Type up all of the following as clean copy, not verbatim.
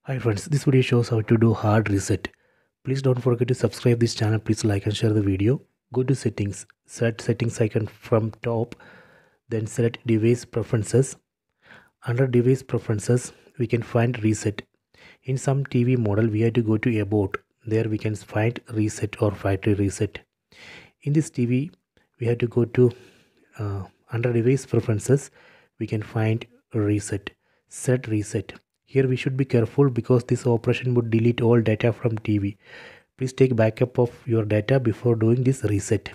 Hi friends, this video shows how to do hard reset. Please don't forget to subscribe this channel. Please like and share the video. Go to settings, select settings icon from top, then select device preferences. Under device preferences, we can find reset. In some TV model, we have to go to about. There we can find reset or factory reset. In this TV, we have to go to under device preferences, we can find reset, set reset. Here we should be careful because this operation would delete all data from TV. Please take backup of your data before doing this reset.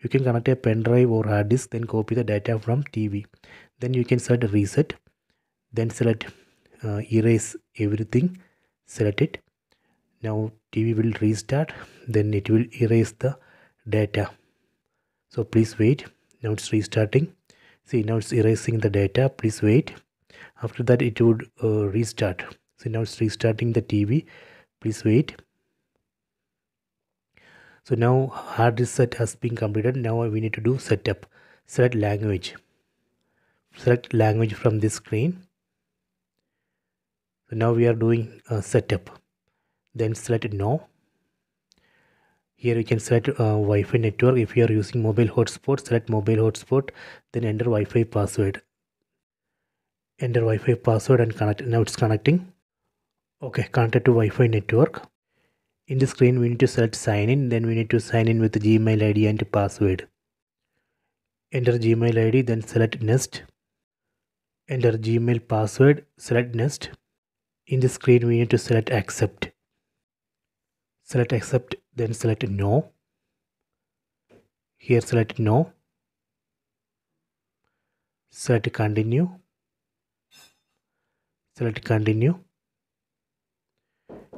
You can connect a pen drive or hard disk, then copy the data from TV. Then you can set reset, then select erase everything, select it. Now TV will restart, then it will erase the data. So please wait. Now it's restarting. See, now it's erasing the data. Please wait. After that it would restart. So now it's restarting the TV. Please wait. So now hard reset has been completed. Now we need to do setup. Select language. Select language from this screen. So now we are doing setup. Then select no. Here you can select Wi-Fi network. If you are using mobile hotspot, select mobile hotspot. Then enter Wi-Fi password. Enter Wi-Fi password and connect. Now it's connecting. Okay, connected to Wi-Fi network. In the screen we need to select sign in. Then we need to sign in with the Gmail ID and password. Enter Gmail ID, then select next. Enter Gmail password, select next. In the screen we need to select accept. Select accept, then select no. Here select no. Select continue. Select continue.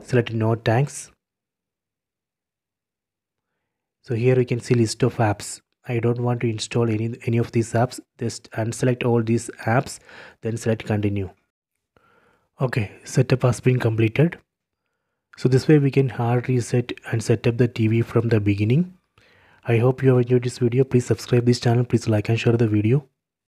Select no thanks. So here we can see list of apps. I don't want to install any of these apps. Just unselect all these apps, then select continue. Okay, setup has been completed. So this way we can hard reset and set up the TV from the beginning. I hope you have enjoyed this video. Please subscribe this channel. Please like and share the video.